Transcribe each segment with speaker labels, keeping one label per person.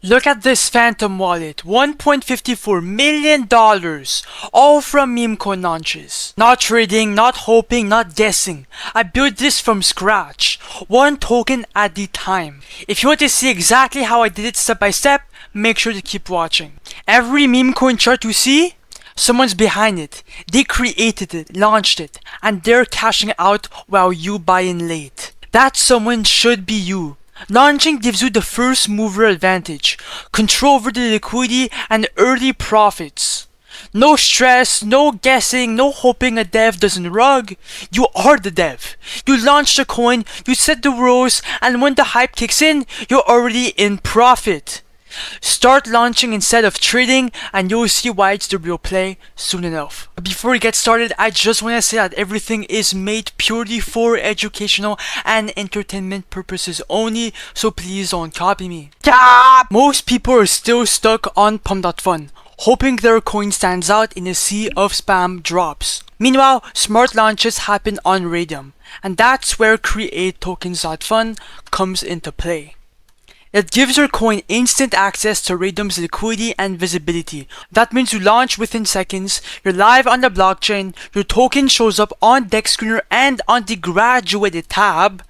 Speaker 1: Look at this phantom wallet, $1.54 million, all from meme coin launches. Not trading, not hoping, not guessing. I built this from scratch, one token at a time. If you want to see exactly how I did it step by step, make sure to keep watching. Every meme coin chart you see, someone's behind it. They created it, launched it, and they're cashing out while you buy in late. That someone should be you. Launching gives you the first mover advantage, control over the liquidity and early profits. No stress, no guessing, no hoping a dev doesn't rug. You are the dev. You launch the coin, you set the rules, and when the hype kicks in, you're already in profit. Start launching instead of trading and you'll see why it's the real play soon enough. Before we get started, I just want to say that everything is made purely for educational and entertainment purposes only, so please don't copy me. Most people are still stuck on Pump.Fun, hoping their coin stands out in a sea of spam drops. Meanwhile, smart launches happen on Radium, and that's where create token.Fun comes into play. It gives your coin instant access to Radium's liquidity and visibility. That means you launch within seconds, you're live on the blockchain, your token shows up on Dex Screener and on the graduated tab,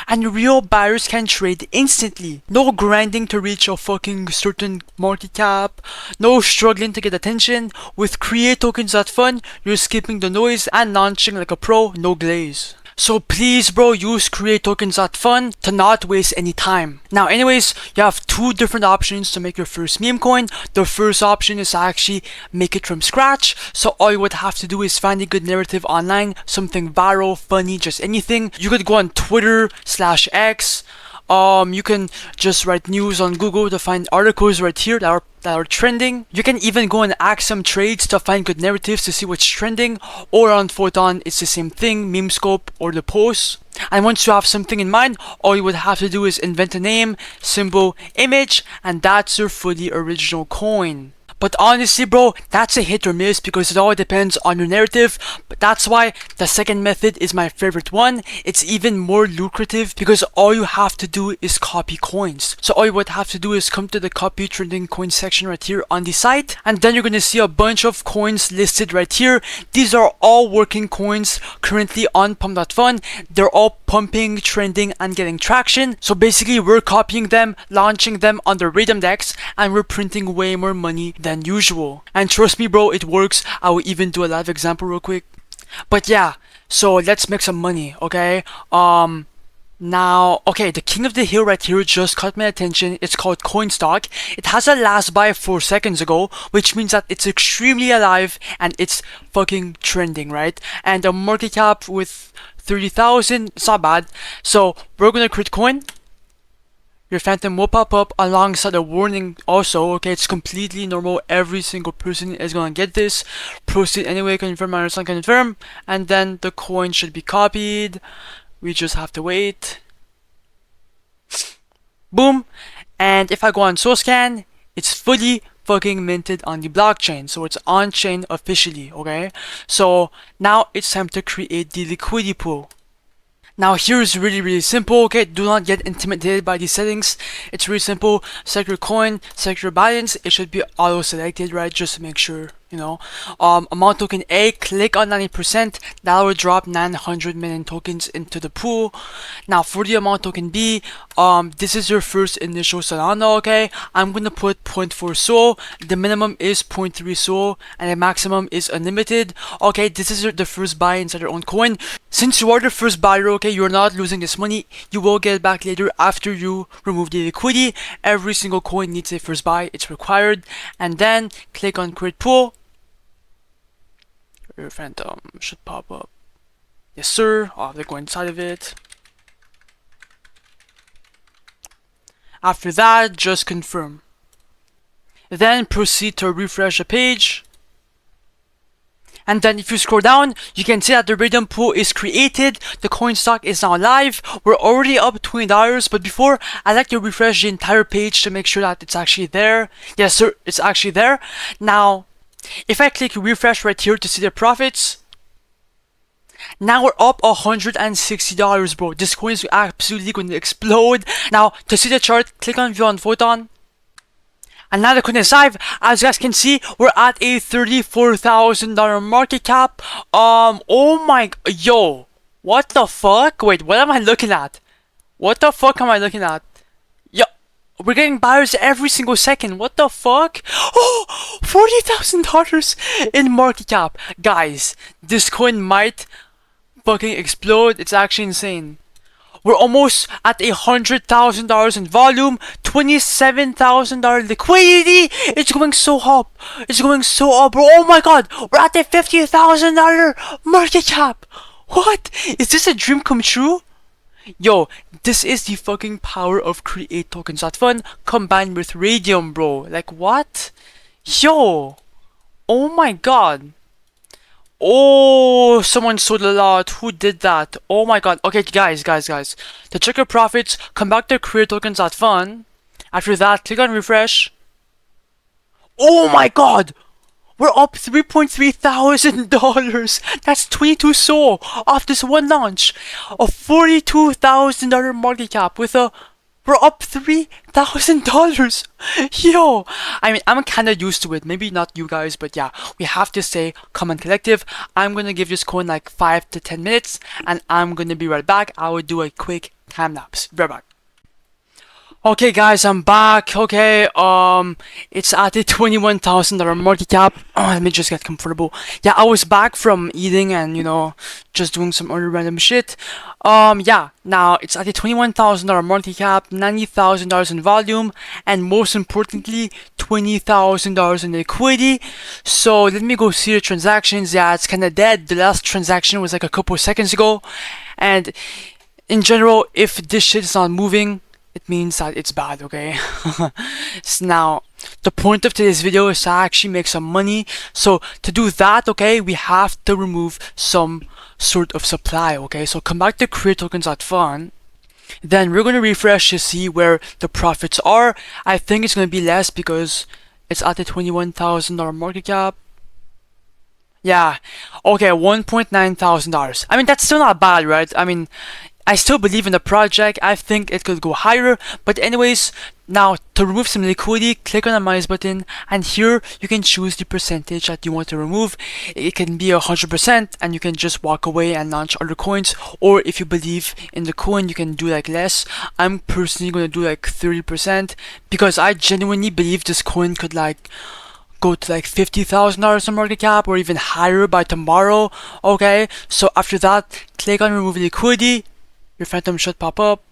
Speaker 1: and real buyers can trade instantly. No grinding to reach a fucking certain market cap, no struggling to get attention. With create token.Fun, you're skipping the noise and launching like a pro, no glaze. So please bro, use create token.Fun to not waste any time. Now anyways, you have two different options to make your first meme coin. The first option is to actually make it from scratch. So all you would have to do is find a good narrative online, something viral, funny, just anything. You could go on Twitter/X. You can just write news on Google to find articles right here that are trending. You can even go and ask some trades to find good narratives to see what's trending. Or on Photon, it's the same thing, Memescope or the post. And once you have something in mind, all you would have to do is invent a name, symbol, image, and that's your fully original coin. But honestly bro, that's a hit or miss because it all depends on your narrative. But that's why the second method is my favorite one. It's even more lucrative because all you have to do is copy coins. So all you would have to do is come to the copy trending coin section right here on the site, and then you're gonna see a bunch of coins listed right here. These are all working coins currently on Pump.Fun. They're all pumping, trending, and getting traction. So basically we're copying them, launching them on the Radium Dex, and we're printing way more money than usual. And trust me bro, it works. I will even do a live example real quick. But yeah, so let's make some money, okay? Now, okay, the king of the hill right here just caught my attention. It's called CoinStock. It has a last buy 4 seconds ago, which means that it's extremely alive and it's fucking trending, right? And a market cap with 30,000, it's not bad. So we're gonna create coin. Your phantom will pop up alongside a warning also, okay? It's completely normal. Every single person is gonna get this. Proceed anyway, confirm, understand, confirm. And then the coin should be copied. We just have to wait. Boom. And if I go on SoScan, it's fully fucking minted on the blockchain. So it's on chain officially, okay? So now it's time to create the liquidity pool. Now here's really simple, okay? Do not get intimidated by these settings. It's really simple. Select your coin, select your balance. It should be auto selected, right? Just to make sure, you know. Amount token A, click on 90%. That will drop 900 million tokens into the pool. Now for the amount token B, this is your first initial Solana, okay? I'm gonna put 0.4 SOL. The minimum is 0.3 SOL and the maximum is unlimited. Okay, this is the first buy inside your own coin. Since you are the first buyer, okay, you're not losing this money. You will get it back later after you remove the liquidity. Every single coin needs a first buy. It's required. And then click on create pool. Your phantom should pop up. Yes sir. I'll have to go inside of it. After that, just confirm. Then proceed to refresh the page. And then if you scroll down, you can see that the Radium pool is created. The coin stock is now live. We're already up $20, but before, I like to refresh the entire page to make sure that it's actually there. Yes sir, it's actually there. Now, if I click refresh right here to see the profits, now we're up $160, bro. This coin is absolutely going to explode. Now, to see the chart, click on view on Photon. And now the coin is live. As you guys can see, we're at a $34,000 market cap. Oh my, yo, what the fuck? Wait, what am I looking at? What the fuck am I looking at? Yo, we're getting buyers every single second. What the fuck? Oh, $40,000 in market cap. Guys, this coin might fucking explode. It's actually insane. We're almost at $100,000 in volume, $27,000 liquidity. It's going so up. It's going so up, bro. Oh my god, we're at the $50,000 market cap. What? Is this a dream come true? Yo, this is the fucking power of create token.Fun combined with Radium, bro. Like what? Yo. Oh my god. Oh, someone sold a lot. Who did that? Oh my god. Okay, guys. To check your profits, come back to create token.Fun. After that, click on refresh. Oh my god! We're up $3,300. That's 22 SO off this one launch. A $42,000 market cap with a... We're up $3,000. Yo, I mean, I'm kind of used to it. Maybe not you guys, but yeah, we have to stay calm and collective. I'm gonna give this coin like 5 to 10 minutes, and I'm gonna be right back. I will do a quick time lapse. Be right back. Okay, guys, I'm back. Okay, it's at a $21,000 market cap. Let me just get comfortable. Yeah, I was back from eating and, you know, just doing some other random shit. Yeah, now it's at a $21,000 market cap, $90,000 in volume, and most importantly, $20,000 in liquidity. So let me go see the transactions. Yeah, it's kind of dead. The last transaction was like a couple seconds ago, and in general, if this shit is not moving, it means that it's bad, okay? So now, the point of today's video is to actually make some money. So to do that, okay, we have to remove some sort of supply, okay? So come back to create tokens.Fun. Then we're going to refresh to see where the profits are. I think it's going to be less because it's at the $21,000 market cap. Yeah, okay, $1,900. I mean, that's still not bad, right? I mean, I still believe in the project. I think it could go higher. But anyways, now to remove some liquidity, click on the minus button, and here you can choose the percentage that you want to remove. It can be 100%, and you can just walk away and launch other coins. Or if you believe in the coin, you can do like less. I'm personally going to do like 30% because I genuinely believe this coin could like go to like $50,000 in market cap or even higher by tomorrow. Okay, so after that, click on remove liquidity. Your phantom should pop up.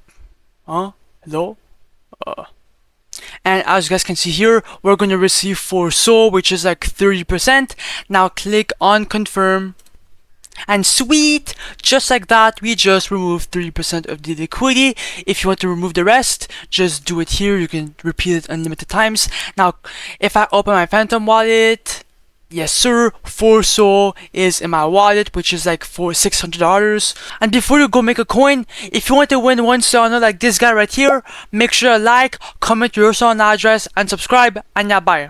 Speaker 1: Hello? And as you guys can see here, we're going to receive 4 SO, which is like 30%. Now click on confirm. And sweet! Just like that, we just removed 30% of the liquidity. If you want to remove the rest, just do it here. You can repeat it unlimited times. Now, if I open my phantom wallet, yes sir, 4 SO is in my wallet, which is like $600. And before you go make a coin, if you want to win 1 Solana like this guy right here, make sure to like, comment your Solana address, and subscribe, and yeah, bye.